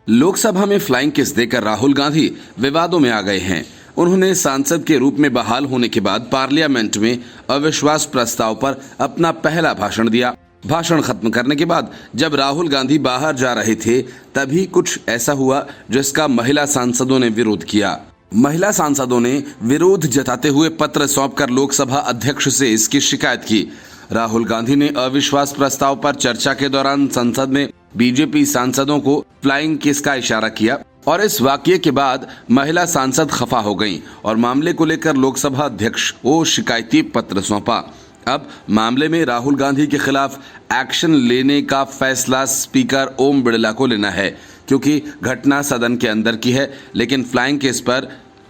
लोकसभा में flying kiss देकर राहुल गांधी विवादों में आ गए हैं। उन्होंने सांसद के रूप में बहाल होने के बाद पार्लियामेंट में अविश्वास प्रस्ताव पर अपना पहला भाषण दिया। भाषण खत्म करने के बाद जब राहुल गांधी बाहर जा रहे थे तभी कुछ ऐसा हुआ जिसका महिला सांसदों ने विरोध किया। महिला सांसदों ने विरोध जताते हुए पत्र सौंपकर लोकसभा अध्यक्ष से इसकी शिकायत की। राहुल गांधी ने अविश्वास प्रस्ताव पर चर्चा के दौरान संसद में बीजेपी सांसदों को फ्लाइंग किस का इशारा किया और इस वाकये के बाद महिला सांसद खफा हो गईं और मामले को लेकर लोकसभा अध्यक्ष को शिकायती पत्र सौंपा। अब मामले में राहुल गांधी के खिलाफ एक्शन लेने का फैसला स्पीकर ओम बिड़ला को लेना है, क्योंकि घटना सदन के अंदर की है। लेकिन फ्लाइंग केस पर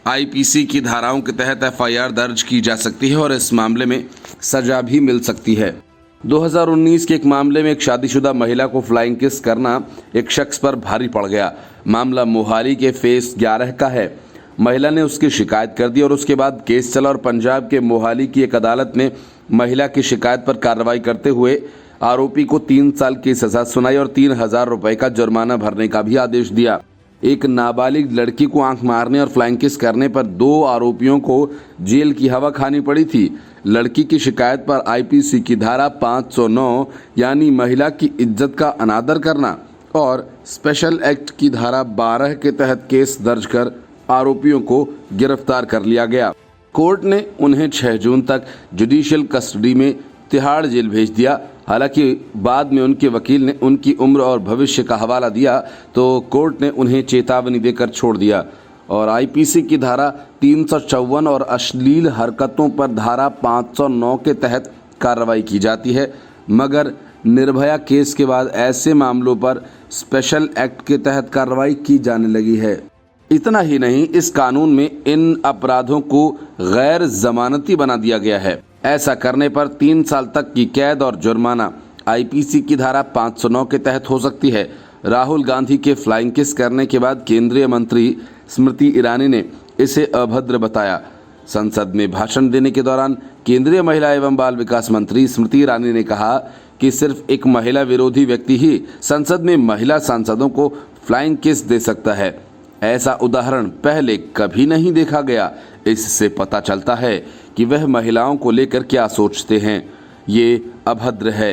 आईपीसी की धाराओं के तहत एफआईआर दर्ज की जा सकती है और इस मामले में सजा भी मिल सकती है। 2019 के एक मामले में एक शादीशुदा महिला को फ्लाइंग किस करना एक शख्स पर भारी पड़ गया। मामला मोहाली के फेस 11 का है। महिला ने उसकी शिकायत कर दी और उसके बाद केस चला और पंजाब के मोहाली की एक अदालत ने महिला की शिकायत पर कार्रवाई करते हुए आरोपी को 3 साल की सजा सुनाई और 3,000 रुपए का जुर्माना भरने का भी आदेश दिया। एक नाबालिग लड़की को आंख मारने और फ्लाइंग किस करने पर 2 आरोपियों को जेल की हवा खानी पड़ी थी। लड़की की शिकायत पर आईपीसी की धारा 509 यानी महिला की इज्जत का अनादर करना और स्पेशल एक्ट की धारा 12 के तहत केस दर्ज कर आरोपियों को गिरफ्तार कर लिया गया। कोर्ट ने उन्हें 6 जून तक जुडिशियल कस्टडी में तिहाड़ जेल भेज दिया। हालांकि बाद में उनके वकील ने उनकी उम्र और भविष्य का हवाला दिया तो कोर्ट ने उन्हें चेतावनी देकर छोड़ दिया और आईपीसी की धारा 354 और अश्लील हरकतों पर धारा 509 के तहत कार्रवाई की जाती है। मगर निर्भया केस के बाद ऐसे मामलों पर स्पेशल एक्ट के तहत कार्रवाई की जाने लगी है। इतना ही नहीं, इस कानून में इन अपराधों को गैर जमानती बना दिया गया है। ऐसा करने पर 3 साल तक की कैद और जुर्माना आईपीसी की धारा 509 के तहत हो सकती है। राहुल गांधी के फ्लाइंग किस करने के बाद केंद्रीय मंत्री स्मृति ईरानी ने इसे अभद्र बताया। संसद में भाषण देने के दौरान केंद्रीय महिला एवं बाल विकास मंत्री स्मृति ईरानी ने कहा कि सिर्फ एक महिला विरोधी व्यक्ति ही संसद में महिला सांसदों को फ्लाइंग किस दे सकता है। ऐसा उदाहरण पहले कभी नहीं देखा गया। इससे पता चलता है कि वह महिलाओं को लेकर क्या सोचते हैं। ये अभद्र है।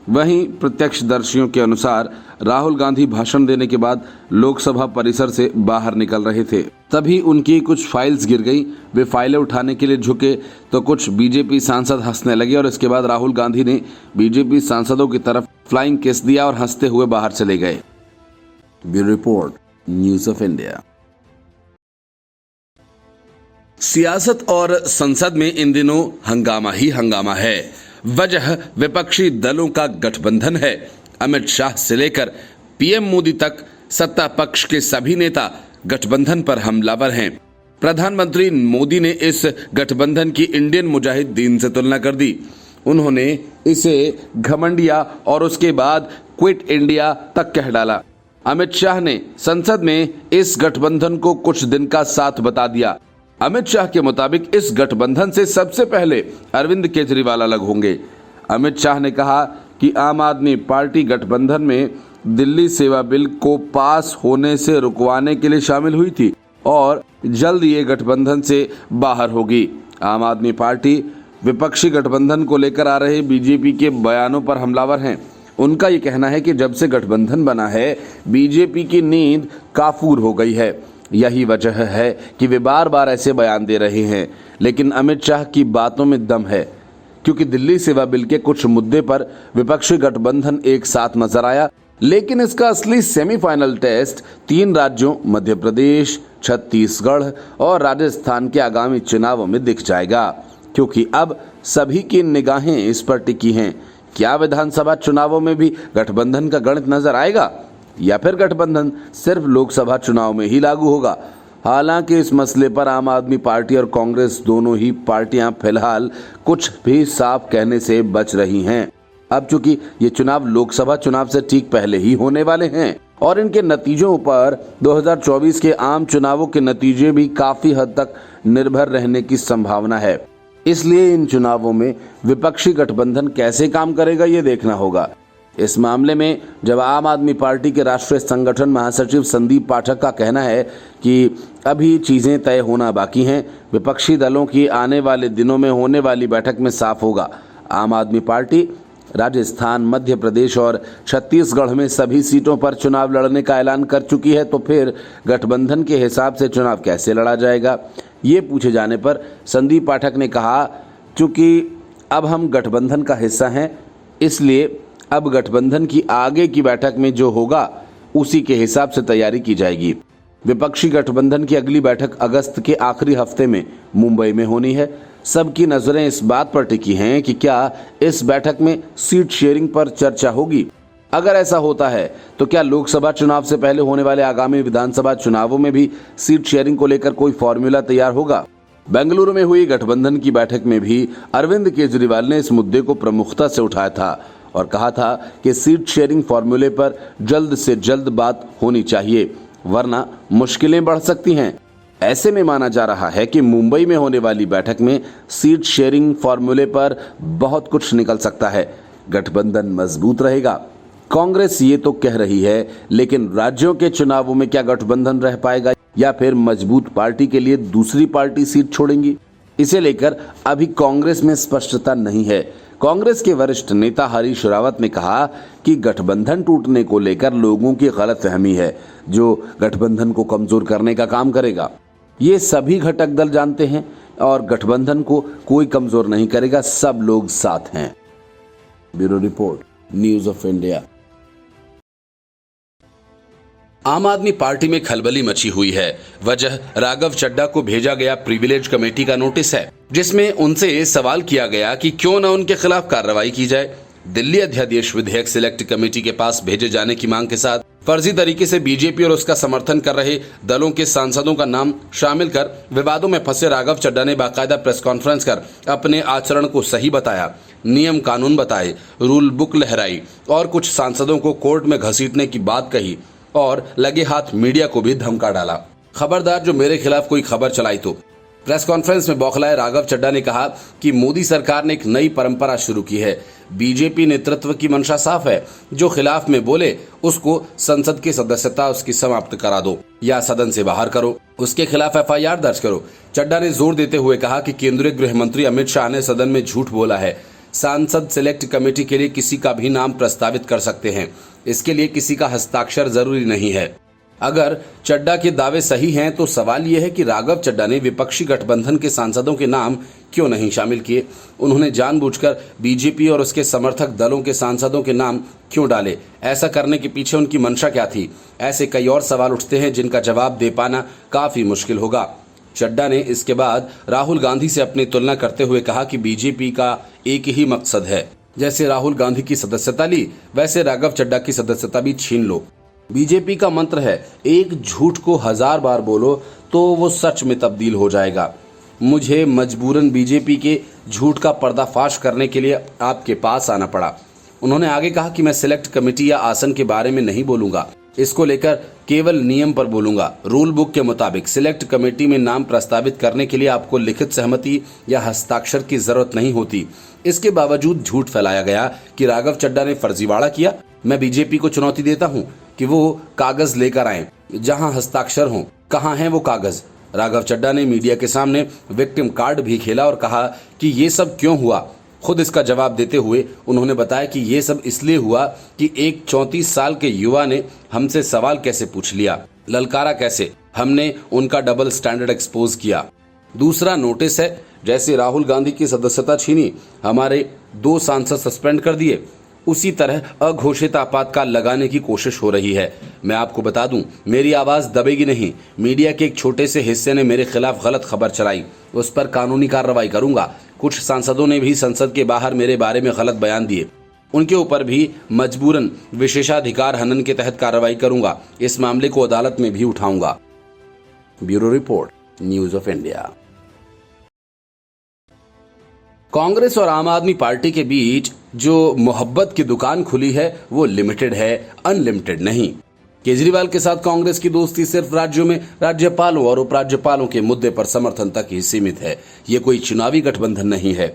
वहीं प्रत्यक्षदर्शियों के अनुसार राहुल गांधी भाषण देने के बाद लोकसभा परिसर से बाहर निकल रहे थे, तभी उनकी कुछ फाइल्स गिर गई। वे फाइलें उठाने के लिए झुके तो कुछ बीजेपी सांसद हंसने लगे और इसके बाद राहुल गांधी ने बीजेपी सांसदों की तरफ फ्लाइंग किस दिया और हंसते हुए बाहर चले गए। Bureau report, news of India. सियासत और संसद में इन दिनों हंगामा ही हंगामा है। वजह विपक्षी दलों का गठबंधन है। अमित शाह से लेकर पीएम मोदी तक सत्ता पक्ष के सभी नेता गठबंधन पर हमलावर हैं। प्रधानमंत्री मोदी ने इस गठबंधन की इंडियन मुजाहिदीन से तुलना कर दी। उन्होंने इसे घमंडिया और उसके बाद क्विट इंडिया तक कह डाला। अमित शाह ने संसद में इस गठबंधन को कुछ दिन का साथ बता दिया। अमित शाह के मुताबिक इस गठबंधन से सबसे पहले अरविंद केजरीवाल अलग होंगे। अमित शाह ने कहा कि आम आदमी पार्टी गठबंधन में दिल्ली सेवा बिल को पास होने से रुकवाने के लिए शामिल हुई थी और जल्द ये गठबंधन से बाहर होगी। आम आदमी पार्टी विपक्षी गठबंधन को लेकर आ रहे बीजेपी के बयानों पर हमलावर हैं। उनका ये कहना है कि जब से गठबंधन बना है बीजेपी की नींद काफूर हो गई है। यही वजह है कि वे बार बार ऐसे बयान दे रहे हैं। लेकिन अमित शाह की बातों में दम है, क्योंकि दिल्ली सेवा बिल के कुछ मुद्दे पर विपक्षी गठबंधन एक साथ नजर आया। लेकिन इसका असली सेमीफाइनल टेस्ट 3 राज्यों मध्य प्रदेश, छत्तीसगढ़ और राजस्थान के आगामी चुनावों में दिख जाएगा, क्योंकि अब सभी की निगाहें इस पर टिकी हैं। क्या विधानसभा चुनावों में भी गठबंधन का गणित नजर आएगा या फिर गठबंधन सिर्फ लोकसभा चुनाव में ही लागू होगा? हालांकि इस मसले पर आम आदमी पार्टी और कांग्रेस दोनों ही पार्टियां फिलहाल कुछ भी साफ कहने से बच रही हैं। अब चूंकि ये चुनाव लोकसभा चुनाव से ठीक पहले ही होने वाले हैं और इनके नतीजों पर 2024 के आम चुनावों के नतीजे भी काफी हद तक निर्भर रहने की संभावना है। इसलिए इन चुनावों में विपक्षी गठबंधन कैसे काम करेगा ये देखना होगा। इस मामले में जब आम आदमी पार्टी के राष्ट्रीय संगठन महासचिव संदीप पाठक का कहना है कि अभी चीजें तय होना बाकी हैं, विपक्षी दलों की आने वाले दिनों में होने वाली बैठक में साफ होगा। आम आदमी पार्टी राजस्थान, मध्य प्रदेश और छत्तीसगढ़ में सभी सीटों पर चुनाव लड़ने का ऐलान कर चुकी है, तो फिर गठबंधन के हिसाब से चुनाव कैसे लड़ा जाएगा, ये पूछे जाने पर संदीप पाठक ने कहा, चूंकि अब हम गठबंधन का हिस्सा हैं, इसलिए अब गठबंधन की आगे की बैठक में जो होगा उसी के हिसाब से तैयारी की जाएगी। विपक्षी गठबंधन की अगली बैठक अगस्त के आखिरी हफ्ते में मुंबई में होनी है। सबकी नजरें इस बात पर टिकी हैं कि क्या इस बैठक में सीट शेयरिंग पर चर्चा होगी। अगर ऐसा होता है तो क्या लोकसभा चुनाव से पहले होने वाले आगामी विधानसभा चुनावों में भी सीट शेयरिंग को लेकर कोई फॉर्मूला तैयार होगा। बेंगलुरु में हुई गठबंधन की बैठक में भी अरविंद केजरीवाल ने इस मुद्दे को प्रमुखता से उठाया था और कहा था कि सीट शेयरिंग फॉर्मूले पर जल्द से जल्द बात होनी चाहिए, वरना मुश्किलें बढ़ सकती हैं। ऐसे में माना जा रहा है कि मुंबई में होने वाली बैठक में सीट शेयरिंग फॉर्मूले पर बहुत कुछ निकल सकता है। गठबंधन मजबूत रहेगा, कांग्रेस ये तो कह रही है, लेकिन राज्यों के चुनावों में क्या गठबंधन रह पाएगा या फिर मजबूत पार्टी के लिए दूसरी पार्टी सीट छोड़ेंगी, इसे लेकर अभी कांग्रेस में स्पष्टता नहीं है। कांग्रेस के वरिष्ठ नेता हरीश रावत ने कहा कि गठबंधन टूटने को लेकर लोगों की गलतफहमी है, जो गठबंधन को कमजोर करने का काम करेगा। ये सभी घटक दल जानते हैं और गठबंधन को कोई कमजोर नहीं करेगा, सब लोग साथ हैं। Bureau report, news of India. आम आदमी पार्टी में खलबली मची हुई है। वजह राघव चड्ढा को भेजा गया प्रिविलेज कमेटी का नोटिस है, जिसमें उनसे सवाल किया गया कि क्यों न उनके खिलाफ कार्रवाई की जाए। दिल्ली अध्यादेश विधेयक सिलेक्ट कमेटी के पास भेजे जाने की मांग के साथ फर्जी तरीके से बीजेपी और उसका समर्थन कर रहे दलों के सांसदों का नाम शामिल कर विवादों में फंसे राघव चड्ढा ने बाकायदा प्रेस कॉन्फ्रेंस कर अपने आचरण को सही बताया, नियम कानून बताए, रूल बुक लहराई और कुछ सांसदों को कोर्ट में घसीटने की बात कही और लगे हाथ मीडिया को भी धमका डाला। खबरदार जो मेरे खिलाफ कोई खबर चलाई तो। प्रेस कॉन्फ्रेंस में बौखलाए राघव चड्ढा ने कहा कि मोदी सरकार ने एक नई परंपरा शुरू की है। बीजेपी नेतृत्व की मंशा साफ है, जो खिलाफ में बोले उसको संसद की सदस्यता उसकी समाप्त करा दो या सदन से बाहर करो, उसके खिलाफ एफआईआर दर्ज करो। चड्ढा ने जोर देते हुए कहा कि केंद्रीय गृह मंत्री अमित शाह ने सदन में झूठ बोला है। सांसद सिलेक्ट कमेटी के लिए किसी का भी नाम प्रस्तावित कर सकते हैं, इसके लिए किसी का हस्ताक्षर जरूरी नहीं है। अगर चड्ढा के दावे सही हैं तो सवाल यह है कि राघव चड्ढा ने विपक्षी गठबंधन के सांसदों के नाम क्यों नहीं शामिल किए। उन्होंने जानबूझकर बीजेपी और उसके समर्थक दलों के सांसदों के नाम क्यों डाले। ऐसा करने के पीछे उनकी मंशा क्या थी। ऐसे कई और सवाल उठते हैं जिनका जवाब दे पाना काफी मुश्किल होगा। चड्ढा ने इसके बाद राहुल गांधी से अपनी तुलना करते हुए कहा कि बीजेपी का एक ही मकसद है, जैसे राहुल गांधी की सदस्यता ली वैसे राघव चड्ढा की सदस्यता भी छीन लो। बीजेपी का मंत्र है, एक झूठ को 1000 बार बोलो तो वो सच में तब्दील हो जाएगा। मुझे मजबूरन बीजेपी के झूठ का पर्दाफाश करने के लिए आपके पास आना पड़ा। उन्होंने आगे कहा कि मैं सिलेक्ट कमेटी या आसन के बारे में नहीं बोलूंगा, इसको लेकर केवल नियम पर बोलूंगा। रूल बुक के मुताबिक सिलेक्ट कमेटी में नाम प्रस्तावित करने के लिए आपको लिखित सहमति या हस्ताक्षर की जरूरत नहीं होती। इसके बावजूद झूठ फैलाया गया कि राघव चड्ढा ने फर्जीवाड़ा किया। मैं बीजेपी को चुनौती देता हूं कि वो कागज लेकर आए जहां हस्ताक्षर हों। कहां हैं वो कागज। राघव चड्ढा ने मीडिया के सामने विक्टिम कार्ड भी खेला और कहा कि ये सब क्यों हुआ। खुद इसका जवाब देते हुए उन्होंने बताया कि ये सब इसलिए हुआ कि एक 34 साल के युवा ने हमसे सवाल कैसे पूछ लिया, ललकारा कैसे, हमने उनका डबल स्टैंडर्ड एक्सपोज किया। दूसरा नोटिस है, जैसे राहुल गांधी की सदस्यता छीनी, हमारे 2 सांसद सस्पेंड कर दिए, उसी तरह अघोषित आपातकाल लगाने की कोशिश हो रही है। मैं आपको बता दूं, मेरी आवाज दबेगी नहीं। मीडिया के एक छोटे से हिस्से ने मेरे खिलाफ गलत खबर चलाई, उस पर कानूनी कार्रवाई करूंगा। कुछ सांसदों ने भी संसद के बाहर मेरे बारे में गलत बयान दिए, उनके ऊपर भी मजबूरन विशेषाधिकार हनन के तहत कार्रवाई करूंगा। इस मामले को अदालत में भी उठाऊंगा। Bureau report, news of India. Congress और आम आदमी पार्टी के बीच जो मोहब्बत की दुकान खुली है वो लिमिटेड है, अनलिमिटेड नहीं। केजरीवाल के साथ कांग्रेस की दोस्ती सिर्फ राज्यों में राज्यपालों और उपराज्यपालों के मुद्दे पर समर्थन तक ही सीमित है। ये कोई चुनावी गठबंधन नहीं है।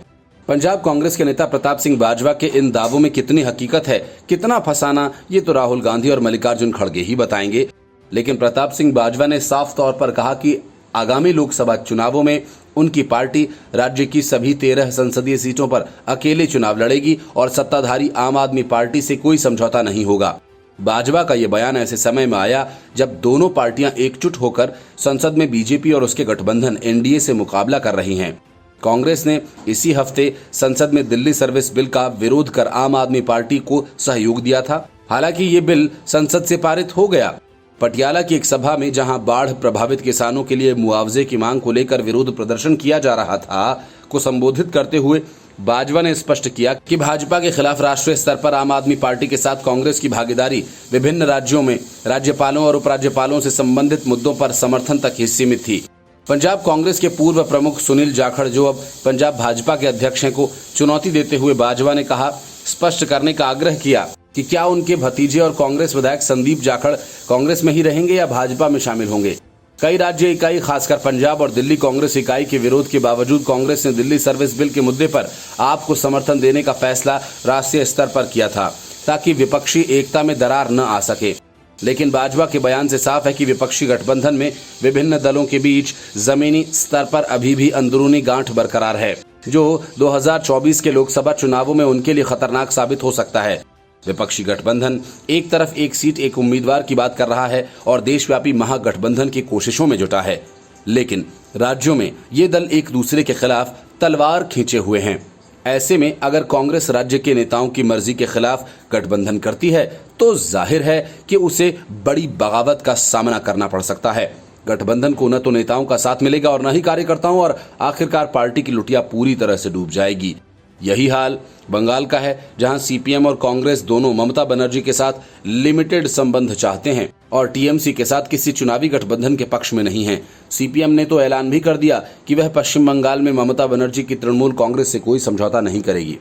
पंजाब कांग्रेस के नेता प्रताप सिंह बाजवा के इन दावों में कितनी हकीकत है, कितना फसाना, ये तो राहुल गांधी और मल्लिकार्जुन खड़गे ही बताएंगे। लेकिन प्रताप सिंह बाजवा ने साफ तौर पर कहा कि आगामी लोकसभा चुनावों में उनकी पार्टी राज्य की सभी 13 संसदीय सीटों पर अकेले चुनाव लड़ेगी और सत्ताधारी आम आदमी पार्टी से कोई समझौता नहीं होगा। बाजवा का यह बयान ऐसे समय में आया जब दोनों पार्टियां एकजुट होकर संसद में बीजेपी और उसके गठबंधन एनडीए से मुकाबला कर रही हैं। कांग्रेस ने इसी हफ्ते संसद में दिल्ली सर्विस बिल का विरोध कर आम आदमी पार्टी को सहयोग दिया था। हालांकि ये बिल संसद से पारित हो गया। पटियाला की एक सभा में जहां बाढ़ प्रभावित किसानों के लिए मुआवजे की मांग को लेकर विरोध प्रदर्शन किया जा रहा था, को संबोधित करते हुए बाजवा ने स्पष्ट किया कि भाजपा के खिलाफ राष्ट्रीय स्तर पर आम आदमी पार्टी के साथ कांग्रेस की भागीदारी विभिन्न राज्यों में राज्यपालों और उपराज्यपालों से संबंधित मुद्दों पर समर्थन तक ही सीमित थी। पंजाब कांग्रेस के पूर्व प्रमुख सुनील जाखड़, जो अब पंजाब भाजपा के अध्यक्ष हैं, को चुनौती देते हुए बाजवा ने कहा, स्पष्ट करने का आग्रह किया कि क्या उनके भतीजे और कांग्रेस विधायक संदीप जाखड़ कांग्रेस में ही रहेंगे या भाजपा में शामिल होंगे। कई राज्य इकाई, खासकर पंजाब और दिल्ली कांग्रेस इकाई के विरोध के बावजूद कांग्रेस ने दिल्ली सर्विस बिल के मुद्दे पर आपको समर्थन देने का फैसला राष्ट्रीय स्तर पर किया था ताकि विपक्षी एकता में दरार न आ सके। लेकिन बाजवा के बयान से साफ है कि विपक्षी गठबंधन में विभिन्न दलों के बीच जमीनी स्तर पर अभी भी अंदरूनी गांठ बरकरार है, जो 2024 के लोकसभा चुनावों में उनके लिए खतरनाक साबित हो सकता है। विपक्षी गठबंधन एक तरफ एक सीट एक उम्मीदवार की बात कर रहा है और देशव्यापी महागठबंधन की कोशिशों में जुटा है, लेकिन राज्यों में ये दल एक दूसरे के खिलाफ तलवार खींचे हुए हैं। ऐसे में अगर कांग्रेस राज्य के नेताओं की मर्जी के खिलाफ गठबंधन करती है तो जाहिर है कि उसे बड़ी बगावत का सामना करना पड़ सकता है। गठबंधन को न तो नेताओं का साथ मिलेगा और न ही कार्यकर्ताओं, और आखिरकार पार्टी की लुटिया पूरी तरह से डूब जाएगी। यही हाल बंगाल का है, जहां सीपीएम और कांग्रेस दोनों ममता बनर्जी के साथ लिमिटेड संबंध चाहते हैं और टीएमसी के साथ किसी चुनावी गठबंधन के पक्ष में नहीं है। सीपीएम ने तो ऐलान भी कर दिया कि वह पश्चिम बंगाल में ममता बनर्जी की तृणमूल कांग्रेस से कोई समझौता नहीं करेगी।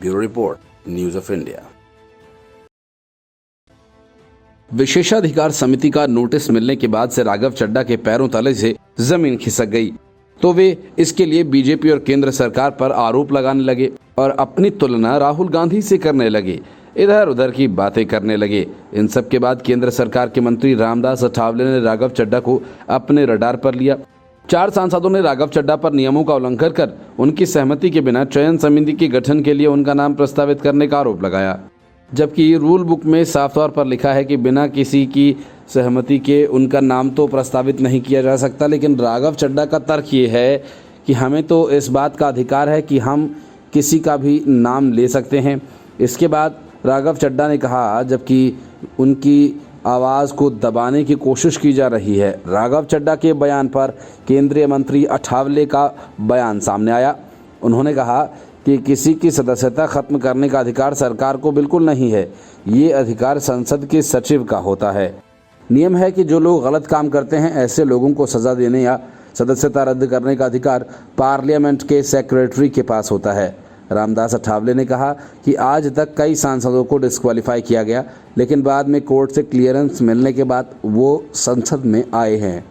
Bureau report, news of India. विशेषाधिकार समिति का नोटिस मिलने के बाद से राघव चड्ढा के पैरों तले से जमीन खिसक गई, तो वे इसके लिए बीजेपी और केंद्र सरकार पर आरोप लगाने लगे और अपनी तुलना राहुल गांधी से करने लगे, इधर उधर की बातें करने लगे। इन सब के बाद केंद्र सरकार के मंत्री रामदास अठावले ने राघव चड्ढा को अपने रडार पर लिया। 4 सांसदों ने राघव चड्ढा पर नियमों का उल्लंघन कर उनकी सहमति के बिना चयन समिति के गठन के लिए उनका नाम प्रस्तावित करने का आरोप लगाया, जबकि रूल बुक में साफ तौर पर लिखा है कि बिना किसी की सहमति के उनका नाम तो प्रस्तावित नहीं किया जा सकता। लेकिन राघव चड्ढा का तर्क ये है कि हमें तो इस बात का अधिकार है कि हम किसी का भी नाम ले सकते हैं। इसके बाद राघव चड्ढा ने कहा, जबकि उनकी आवाज़ को दबाने की कोशिश की जा रही है। राघव चड्ढा के बयान पर केंद्रीय मंत्री अठावले का बयान सामने आया। उन्होंने कहा कि किसी की सदस्यता खत्म करने का अधिकार सरकार को बिल्कुल नहीं है, ये अधिकार संसद के सचिव का होता है। नियम है कि जो लोग गलत काम करते हैं ऐसे लोगों को सजा देने या सदस्यता रद्द करने का अधिकार पार्लियामेंट के सेक्रेटरी के पास होता है। रामदास अठावले ने कहा कि आज तक कई सांसदों को डिस्क्वालीफाई किया गया, लेकिन बाद में कोर्ट से क्लियरेंस मिलने के बाद वो संसद में आए हैं।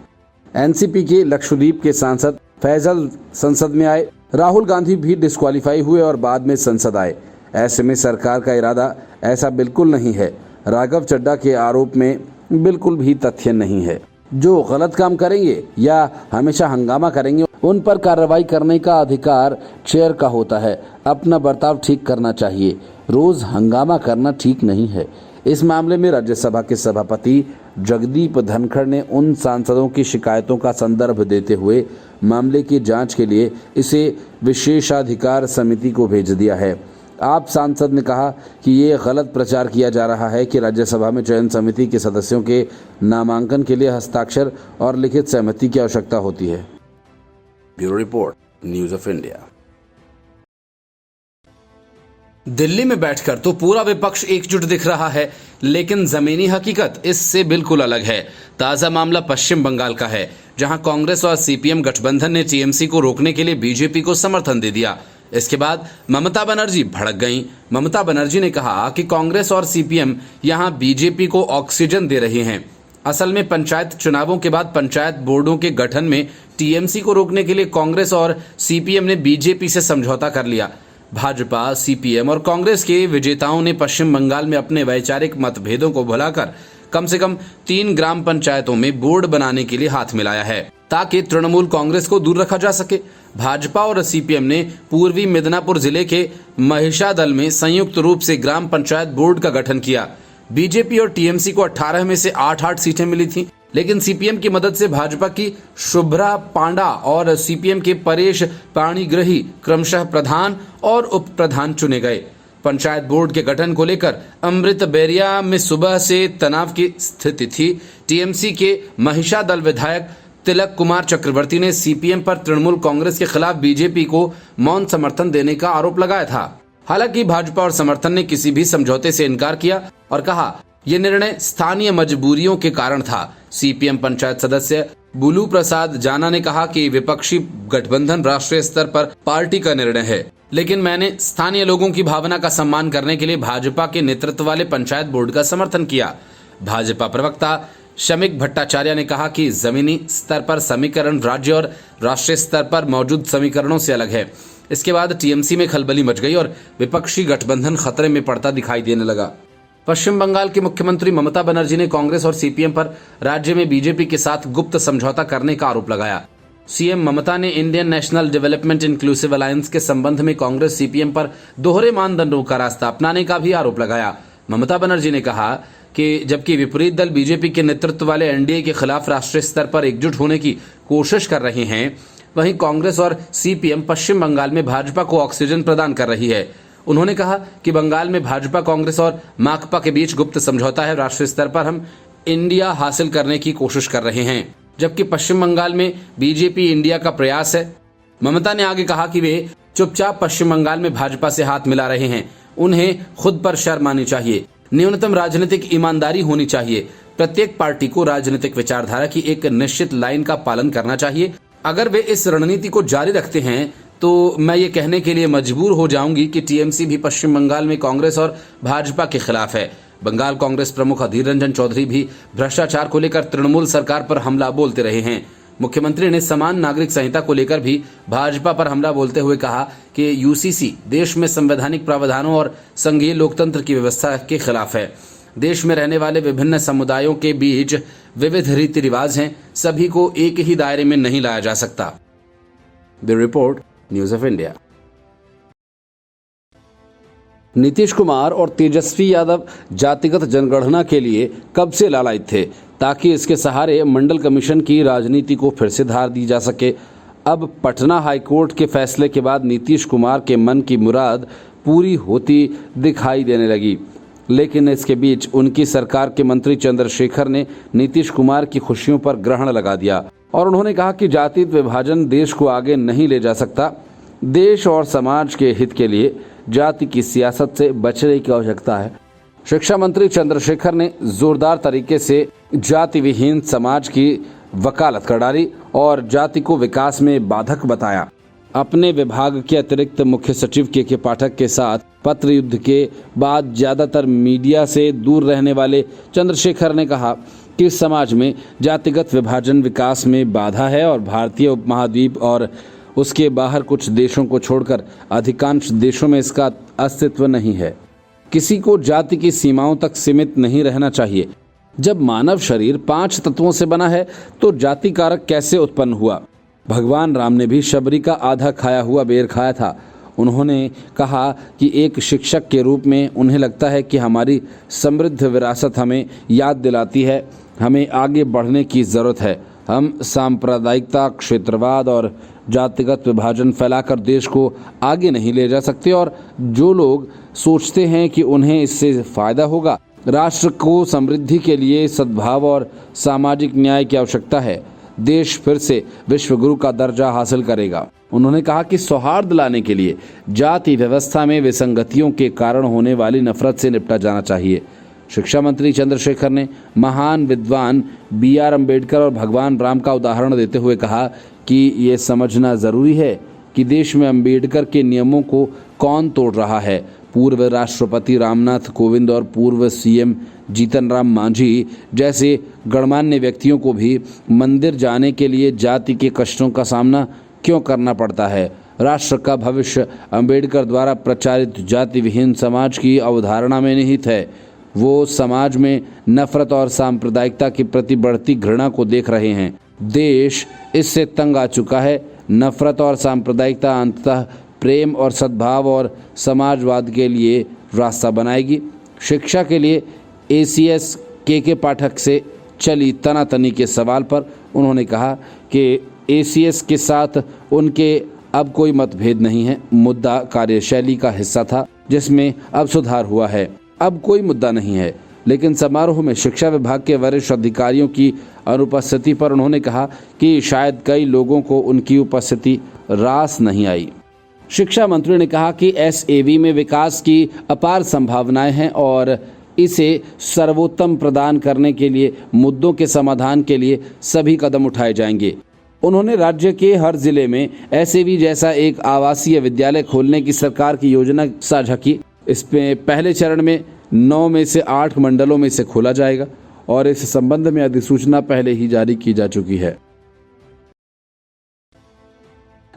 एनसीपी के लक्षद्वीप के सांसद फैजल संसद में आए, राहुल गांधी भी डिस्क्वालीफाई हुए और बाद में संसद आए। ऐसे में सरकार का इरादा ऐसा बिल्कुल नहीं है। राघव चड्ढा के आरोप में बिल्कुल भी तथ्य नहीं है। जो गलत काम करेंगे या हमेशा हंगामा करेंगे उन पर कार्रवाई करने का अधिकार चेयर का होता है। अपना बर्ताव ठीक करना चाहिए, रोज हंगामा करना ठीक नहीं है। इस मामले में राज्यसभा के सभापति जगदीप धनखड़ ने उन सांसदों की शिकायतों का संदर्भ देते हुए मामले की जांच के लिए इसे विशेषाधिकार समिति को भेज दिया है। आप सांसद ने कहा कि ये गलत प्रचार किया जा रहा है कि राज्यसभा में चयन समिति के सदस्यों के नामांकन के लिए हस्ताक्षर और लिखित सहमति की आवश्यकता होती है। Bureau report, news of India. Delhi में बैठकर तो पूरा विपक्ष एकजुट दिख रहा है, लेकिन जमीनी हकीकत इससे बिल्कुल अलग है। ताजा मामला पश्चिम बंगाल का है, जहां कांग्रेस और सीपीएम गठबंधन ने टीएमसी को रोकने के लिए बीजेपी को समर्थन दे दिया। इसके बाद ममता बनर्जी भड़क गईं। ममता बनर्जी ने कहा कि कांग्रेस और सीपीएम यहां बीजेपी को ऑक्सीजन दे रहे हैं। असल में पंचायत चुनावों के बाद पंचायत बोर्डों के गठन में टीएमसी को रोकने के लिए कांग्रेस और सीपीएम ने बीजेपी से समझौता कर लिया। भाजपा, सीपीएम और कांग्रेस के विजेताओं ने पश्चिम बंगाल में अपने वैचारिक मतभेदों को भुलाकर कम से कम 3 ग्राम पंचायतों में बोर्ड बनाने के लिए हाथ मिलाया है ताकि तृणमूल कांग्रेस को दूर रखा जा सके। भाजपा और सीपीएम ने पूर्वी मिदनापुर जिले के महिषादल में संयुक्त रूप से ग्राम पंचायत बोर्ड का गठन किया। बीजेपी और टीएमसी को 18 में से 8 सीटें मिली थीं, लेकिन सीपीएम की मदद से भाजपा की शुभ्रा पांडा और सीपीएम के परेश पाणिग्रही क्रमशः प्रधान और उप प्रधान चुने गए। पंचायत बोर्ड के गठन को लेकर अमृत बैरिया में सुबह से तनाव की स्थिति थी। टीएमसी के महिषादल विधायक तिलक कुमार चक्रवर्ती ने सीपीएम पर तृणमूल कांग्रेस के खिलाफ बीजेपी को मौन समर्थन देने का आरोप लगाया था। हालांकि भाजपा और समर्थन ने किसी भी समझौते से इनकार किया और कहा यह निर्णय स्थानीय मजबूरियों के कारण था। सीपीएम पंचायत सदस्य बुलू प्रसाद जाना ने कहा कि विपक्षी गठबंधन राष्ट्रीय स्तर पर पार्टी का निर्णय है, लेकिन मैंने स्थानीय लोगों की भावना का सम्मान करने के लिए भाजपा के नेतृत्व वाले पंचायत बोर्ड का समर्थन किया। भाजपा प्रवक्ता शमिक भट्टाचार्य ने कहा कि जमीनी स्तर पर समीकरण राज्य और राष्ट्रीय स्तर पर मौजूद समीकरणों से अलग है। इसके बाद टीएमसी में खलबली मच गई और विपक्षी गठबंधन खतरे में पड़ता दिखाई देने लगा। पश्चिम बंगाल की मुख्यमंत्री ममता बनर्जी ने कांग्रेस और सीपीएम पर राज्य में बीजेपी के साथ गुप्त समझौता करने का आरोप लगाया। सीएम ममता ने Indian national development inclusive alliance के संबंध में कांग्रेस सीपीएम पर दोहरे मानदंडों का रास्ता अपनाने का भी आरोप लगाया। ममता बनर्जी ने कहा कि जबकि विपरीत दल बीजेपी के नेतृत्व वाले एनडीए के खिलाफ राष्ट्रीय स्तर पर एकजुट होने की कोशिश कर रहे हैं, वहीं कांग्रेस और सीपीएम पश्चिम बंगाल में भाजपा को ऑक्सीजन प्रदान कर रही है। उन्होंने कहा कि बंगाल में भाजपा, कांग्रेस और माकपा के बीच गुप्त समझौता है। राष्ट्रीय स्तर पर हम इंडिया हासिल करने की कोशिश कर रहे हैं, जबकि पश्चिम बंगाल में बीजेपी इंडिया का प्रयास है। ममता ने आगे कहा कि वे चुपचाप पश्चिम बंगाल में भाजपा से हाथ मिला रहे हैं। उन्हें खुद पर शर्म आनी चाहिए। न्यूनतम राजनीतिक ईमानदारी होनी चाहिए। प्रत्येक पार्टी को राजनीतिक विचारधारा की एक निश्चित लाइन का पालन करना चाहिए। अगर वे इस रणनीति को जारी रखते हैं तो मैं ये कहने के लिए मजबूर हो जाऊंगी कि टीएमसी भी पश्चिम बंगाल में कांग्रेस और भाजपा के खिलाफ है। बंगाल कांग्रेस प्रमुख अधीर रंजन चौधरी भी भ्रष्टाचार को लेकर तृणमूल सरकार पर हमला बोलते रहे हैं। मुख्यमंत्री ने समान नागरिक संहिता को लेकर भी भाजपा पर हमला बोलते हुए कहा कि यूसीसी देश में संवैधानिक प्रावधानों और संघीय लोकतंत्र की व्यवस्था के खिलाफ है। देश में रहने वाले विभिन्न समुदायों के बीच विविध रीति रिवाज हैं, सभी को एक ही दायरे में नहीं लाया जा सकता। Bureau report, news of India. Nitish Kumar और तेजस्वी यादव जातिगत जनगणना के लिए कब से लालायित थे ताकि इसके सहारे मंडल कमीशन की राजनीति को फिर से धार दी जा सके। अब पटना हाईकोर्ट के फैसले के बाद नीतीश कुमार के मन की मुराद पूरी होती दिखाई देने लगी, लेकिन इसके बीच उनकी सरकार के मंत्री चंद्रशेखर ने नीतीश कुमार की खुशियों पर ग्रहण लगा दिया और उन्होंने कहा कि जातीय विभाजन देश को आगे नहीं ले जा सकता। देश और समाज के हित के लिए जाति की सियासत से बचने की आवश्यकता है। शिक्षा मंत्री चंद्रशेखर ने जोरदार तरीके से जाति विहीन समाज की वकालत कर डाली और जाति को विकास में बाधक बताया। अपने विभाग के अतिरिक्त मुख्य सचिव के पाठक के साथ पत्र युद्ध के बाद ज्यादातर मीडिया से दूर रहने वाले चंद्रशेखर ने कहा कि समाज में जातिगत विभाजन विकास में बाधा है और भारतीय उपमहाद्वीप और उसके बाहर कुछ देशों को छोड़कर अधिकांश देशों में इसका अस्तित्व नहीं है। किसी को जाति की सीमाओं तक सीमित नहीं रहना चाहिए। जब मानव शरीर 5 तत्वों से बना है तो जाति कारक कैसे उत्पन्न हुआ? भगवान राम ने भी शबरी का आधा खाया हुआ बेर खाया था। उन्होंने कहा कि एक शिक्षक के रूप में उन्हें लगता है कि हमारी समृद्ध विरासत हमें याद दिलाती है हमें आगे बढ़ने की जरूरत है। हम सांप्रदायिकता, क्षेत्रवाद और जातिगत विभाजन फैलाकर देश को आगे नहीं ले जा सकते और जो लोग सोचते हैं कि उन्हें इससे फायदा होगा, राष्ट्र को समृद्धि के लिए सद्भाव और सामाजिक न्याय की आवश्यकता है। देश फिर से विश्व गुरु का दर्जा हासिल करेगा। उन्होंने कहा कि सौहार्द लाने के लिए जाति व्यवस्था में विसंगतियों के कारण होने वाली नफरत से निपटा जाना चाहिए। शिक्षा मंत्री चंद्रशेखर ने महान विद्वान BR अम्बेडकर और भगवान राम का उदाहरण देते हुए कहा कि ये समझना जरूरी है कि देश में अम्बेडकर के नियमों को कौन तोड़ रहा है। पूर्व राष्ट्रपति रामनाथ कोविंद और पूर्व CM जीतन राम मांझी जैसे गणमान्य व्यक्तियों को भी मंदिर जाने के लिए जाति के कष्टों का सामना क्यों करना पड़ता है? राष्ट्र का भविष्य अंबेडकर द्वारा प्रचारित जाति विहीन समाज की अवधारणा में निहित है। वो समाज में नफरत और सांप्रदायिकता के प्रति बढ़ती घृणा को देख रहे हैं। देश इससे तंग आ चुका है। नफरत और सांप्रदायिकता अंततः प्रेम और सद्भाव और समाजवाद के लिए रास्ता बनाएगी। शिक्षा के लिए ACS के पाठक से चली तनातनी के सवाल पर उन्होंने कहा कि ACS के साथ उनके अब कोई मतभेद नहीं है। मुद्दा कार्यशैली का हिस्सा था जिसमें अब सुधार हुआ है। अब कोई मुद्दा नहीं है। लेकिन समारोह में शिक्षा विभाग के वरिष्ठ अधिकारियों की अनुपस्थिति पर उन्होंने कहा कि शायद कई लोगों को उनकी उपस्थिति रास नहीं आई। शिक्षा मंत्री ने कहा कि SAV में विकास की अपार संभावनाएं हैं और इसे सर्वोत्तम प्रदान करने के लिए मुद्दों के समाधान के लिए सभी कदम उठाए जाएंगे। उन्होंने राज्य के हर जिले में SAV जैसा एक आवासीय विद्यालय खोलने की सरकार की योजना साझा की। इसमें पहले चरण में 9 में से 8 मंडलों में से खोला जाएगा और इस संबंध में अधिसूचना पहले ही जारी की जा चुकी है।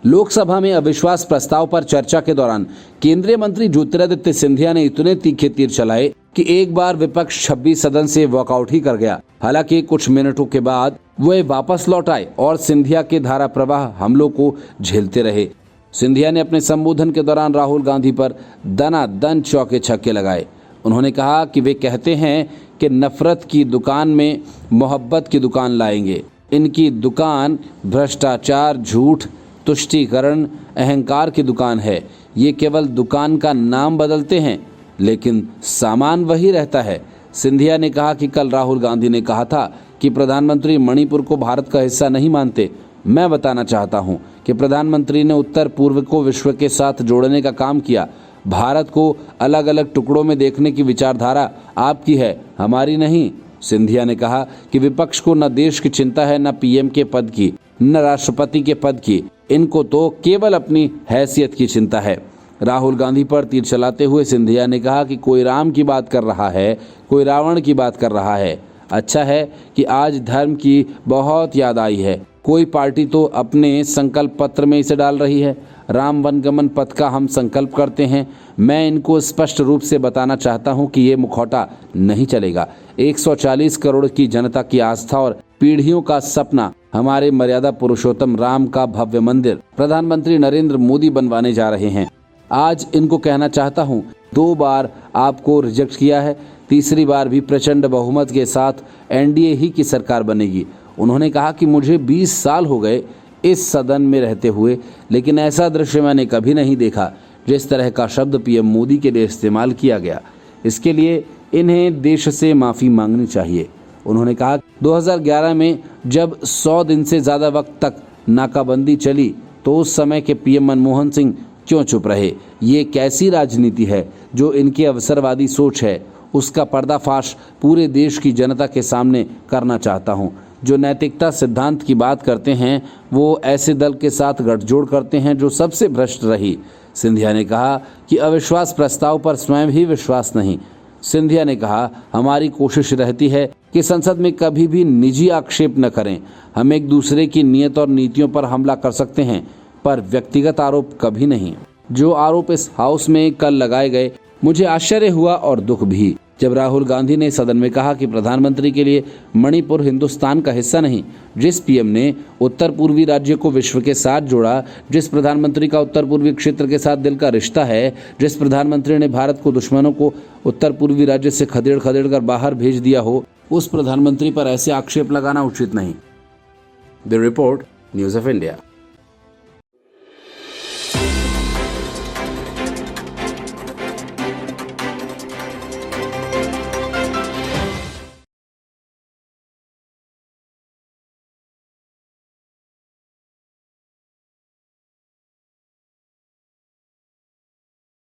लोकसभा में अविश्वास प्रस्ताव पर चर्चा के दौरान केंद्रीय मंत्री ज्योतिरादित्य सिंधिया ने इतने तीखे तीर चलाए कि एक बार विपक्ष 26 सदन से वॉकआउट ही कर गया। हालांकि कुछ मिनटों के बाद वे वापस लौट आए और सिंधिया के धारा प्रवाह हमलों को झेलते रहे। सिंधिया ने अपने संबोधन के दौरान राहुल गांधी पर दनादन चौके छक्के लगाए। उन्होंने कहा कि वे कहते हैं कि नफरत की दुकान में मोहब्बत की दुकान लाएंगे। इनकी दुकान भ्रष्टाचार, झूठ, तुष्टीकरण, अहंकार की दुकान है। ये केवल दुकान का नाम बदलते हैं लेकिन सामान वही रहता है। सिंधिया ने कहा कि कल राहुल गांधी ने कहा था कि प्रधानमंत्री मणिपुर को भारत का हिस्सा नहीं मानते। मैं बताना चाहता हूं कि प्रधानमंत्री ने उत्तर पूर्व को विश्व के साथ जोड़ने का काम किया। भारत को अलग अलग टुकड़ों में देखने की विचारधारा आपकी है, हमारी नहीं। सिंधिया ने कहा कि विपक्ष को न देश की चिंता है, न PM के पद की, न राष्ट्रपति के पद की। इनको तो केवल अपनी हैसियत की चिंता है। राहुल गांधी पर तीर चलाते हुए सिंधिया ने कहा कि कोई राम की बात कर रहा है, कोई रावण की बात कर रहा है। अच्छा है कि आज धर्म की बहुत याद आई है। कोई पार्टी तो अपने संकल्प पत्र में इसे डाल रही है। राम वनगमन पथ का हम संकल्प करते हैं। मैं इनको स्पष्ट रूप से बताना चाहता हूं कि ये मुखौटा नहीं चलेगा। 140 करोड़ की जनता की आस्था और पीढ़ियों का सपना हमारे मर्यादा पुरुषोत्तम राम का भव्य मंदिर प्रधानमंत्री नरेंद्र मोदी बनवाने जा रहे हैं। आज इनको कहना चाहता हूं, 2 बार आपको रिजेक्ट किया है, तीसरी बार भी प्रचंड बहुमत के साथ NDA ही की सरकार बनेगी। उन्होंने कहा कि मुझे 20 साल हो गए इस सदन में रहते हुए, लेकिन ऐसा दृश्य मैंने कभी नहीं देखा जिस तरह का शब्द PM मोदी के लिए इस्तेमाल किया गया। इसके लिए इन्हें देश से माफ़ी मांगनी चाहिए। उन्होंने कहा 2011 में जब 100 दिन से ज़्यादा वक्त तक नाकाबंदी चली तो उस समय के PM मनमोहन सिंह क्यों चुप रहे? ये कैसी राजनीति है जो इनकी अवसरवादी सोच है? उसका पर्दाफाश पूरे देश की जनता के सामने करना चाहता हूँ। जो नैतिकता सिद्धांत की बात करते हैं वो ऐसे दल के साथ गठजोड़ करते हैं जो सबसे भ्रष्ट रही। सिंधिया ने कहा कि अविश्वास प्रस्ताव पर स्वयं ही विश्वास नहीं। सिंधिया ने कहा, हमारी कोशिश रहती है कि संसद में कभी भी निजी आक्षेप न करें। हम एक दूसरे की नीयत और नीतियों पर हमला कर सकते हैं पर व्यक्तिगत आरोप कभी नहीं। जो आरोप इस हाउस में कल लगाए गए, मुझे आश्चर्य हुआ और दुख भी जब राहुल गांधी ने सदन में कहा कि प्रधानमंत्री के लिए मणिपुर हिंदुस्तान का हिस्सा नहीं। जिस PM ने उत्तर पूर्वी राज्य को विश्व के साथ जोड़ा, जिस प्रधानमंत्री का उत्तर पूर्वी क्षेत्र के साथ दिल का रिश्ता है, जिस प्रधानमंत्री ने भारत को दुश्मनों को उत्तर पूर्वी राज्य से खदेड़ कर बाहर भेज दिया हो, उस प्रधानमंत्री पर ऐसे आक्षेप लगाना उचित नहीं। The report, news of India.